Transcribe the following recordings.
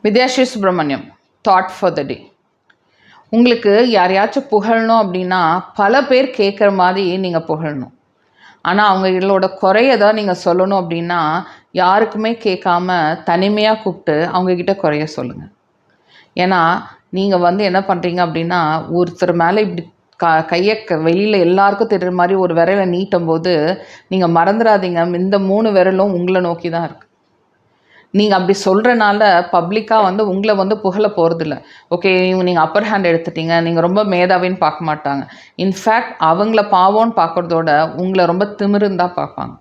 Vidyasri Subramaniam, thought for the day. உங்களுக்கு யாரையாச்சும் புகழணும் அப்படின்னா பல பேர் கேட்குற மாதிரி நீங்கள் புகழணும். ஆனால் அவங்களோட குறைய தான் நீங்கள் சொல்லணும் அப்படின்னா யாருக்குமே கேட்காம தனிமையாக கூப்பிட்டு அவங்கக்கிட்ட குறைய சொல்லுங்கள். ஏன்னா நீங்கள் என்ன பண்ணுறீங்க அப்படின்னா ஒருத்தர் மேலே இப்படி கையை வெளியில் எல்லாருக்கும் தெரிகிற மாதிரி ஒரு விரலை நீட்டும் போது நீங்கள் மறந்துடாதீங்க, இந்த 3 விரலும் உங்களை நோக்கி தான் இருக்குது. நீங்கள் அப்படி சொல்கிறனால பப்ளிக்காக உங்களை புகழ போகிறதில்ல. ஓகே, நீங்கள் அப்பர் ஹேண்ட் எடுத்துட்டீங்க, நீங்கள் ரொம்ப மேதாவின்னு பார்க்க மாட்டாங்க. இன்ஃபேக்ட் அவங்கள பாவம்னு பார்க்குறதோட உங்களை ரொம்ப திமிருன்னு தான் பார்ப்பாங்க.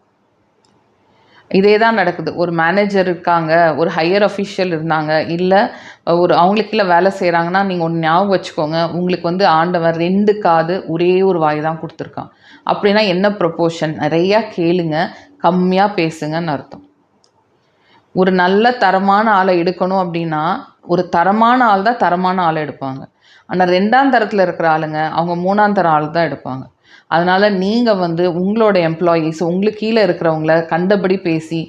இதே தான் நடக்குது. ஒரு மேனேஜர் இருக்காங்க, ஒரு ஹையர் அஃபிஷியல் இருந்தாங்க, இல்லை அவங்களுக்கு கீழே வேலை செய்கிறாங்கன்னா நீங்கள் ஒன்று ஞாபகம் வச்சுக்கோங்க, உங்களுக்கு ஆண்டவன் 2 காது ஒரே ஒரு வாய் தான் கொடுத்துருக்கான். அப்படின்னா என்ன ப்ரொப்போர்ஷன்? நிறையா கேளுங்க, கம்மியாக பேசுங்கன்னு அர்த்தம். ஒரு நல்ல தரமான ஆளை எடுக்கணும் அப்படின்னா ஒரு தரமான ஆள் தான் தரமான ஆளை எடுப்பாங்க. ஆனால் 2ஆம் தரத்தில் இருக்கிற ஆளுங்க அவங்க 3ஆம் தர ஆள் தான் எடுப்பாங்க. அதனால் நீங்கள் உங்களோட எம்ப்ளாயீஸ் உங்களுக்கு கீழே இருக்கிறவங்கள கண்டபடி பேசி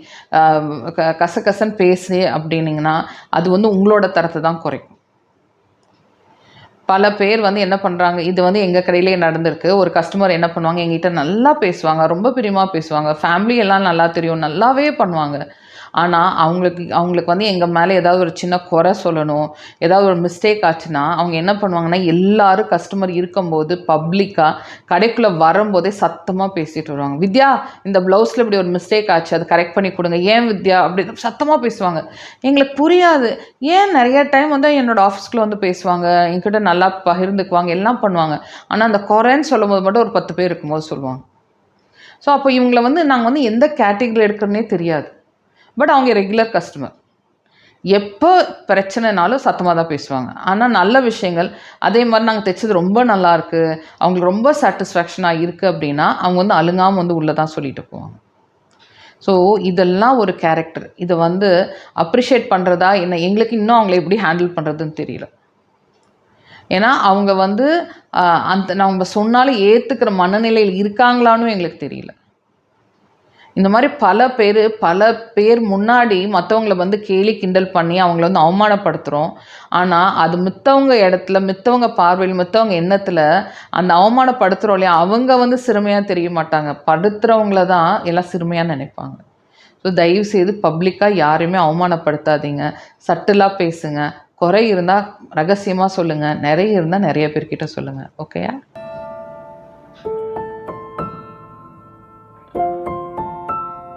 கசகசன்னு பேசி அப்படின்னீங்கன்னா அது உங்களோட தரத்தை தான் குறைக்கும். பல பேர் என்ன பண்ணுறாங்க, இது எங்கள் கடையிலே நடந்திருக்கு. ஒரு கஸ்டமர் என்ன பண்ணுவாங்க, எங்ககிட்ட நல்லா பேசுவாங்க, ரொம்ப பிரியமாக பேசுவாங்க, ஃபேமிலி எல்லாம் நல்லா தெரியும், நல்லாவே பண்ணுவாங்க. ஆனால் அவங்களுக்கு எங்கள் மேலே ஏதாவது ஒரு சின்ன குறை சொல்லணும், ஏதாவது ஒரு மிஸ்டேக் ஆச்சுன்னா அவங்க என்ன பண்ணுவாங்கன்னா எல்லோரும் கஸ்டமர் இருக்கும்போது பப்ளிக்காக கடைக்குள்ளே வரும்போதே சத்தமாக பேசிகிட்டு வருவாங்க. வித்யா, இந்த ப்ளவுஸில் இப்படி ஒரு மிஸ்டேக் ஆச்சு, அதை கரெக்ட் பண்ணி கொடுங்க. ஏன் வித்யா அப்படி சத்தமாக பேசுவாங்க. எங்களுக்கு புரியாது. ஏன் நிறைய டைம் என்னோடய ஆஃபீஸ்க்குள்ளே பேசுவாங்க, என்கிட்ட நல்லா பகிர்ந்துக்குவாங்க, எல்லாம் பண்ணுவாங்க. ஆனால் அந்த குறைன்னு சொல்லும் போது மட்டும் ஒரு 10 பேர் இருக்கும்போது சொல்லுவாங்க. ஸோ அப்போ இவங்களை நாங்கள் எந்த கேட்டகரியில் எடுக்கிறோன்னே தெரியாது. பட் அவங்க ரெகுலர் கஸ்டமர். எப்போ பிரச்சனைனாலும் சத்தமாக தான் பேசுவாங்க. ஆனால் நல்ல விஷயங்கள் அதே மாதிரி நாங்கள் தைச்சது ரொம்ப நல்லாயிருக்கு, அவங்களுக்கு ரொம்ப சாட்டிஸ்ஃபேக்ஷனாக இருக்குது அப்படின்னா அவங்க அழுங்காமல் உள்ளே தான் சொல்லிட்டு போவாங்க. ஸோ இதெல்லாம் ஒரு கேரக்டர். இதை அப்ரிஷியேட் பண்ணுறதா என்ன, எங்களுக்கு இன்னும் அவங்கள எப்படி ஹேண்டில் பண்ணுறதுன்னு தெரியல. ஏன்னா அவங்க நம்ம சொன்னாலும் ஏற்றுக்கிற மனநிலையில் இருக்காங்களான்னு எங்களுக்கு தெரியல. இந்த மாதிரி பல பேர் முன்னாடி மற்றவங்கள கேலி கிண்டல் பண்ணி அவங்கள அவமானப்படுத்துகிறோம். ஆனால் அது மித்தவங்க இடத்துல, மித்தவங்க பார்வையில், மித்தவங்க எண்ணத்தில் அந்த அவமானப்படுத்துகிறோம் இல்லையா, அவங்க சிறுமையாக தெரிய மாட்டாங்க, படுத்துகிறவங்கள தான் எல்லாம் சிறுமையாக நினைப்பாங்க. ஸோ தயவுசெய்து பப்ளிக்காக யாரையுமே அவமானப்படுத்தாதீங்க, சட்டிலாக பேசுங்க. குறை இருந்தால் ரகசியமாக சொல்லுங்கள், நிறைய இருந்தால் நிறைய பேர்கிட்ட சொல்லுங்கள். ஓகேயா?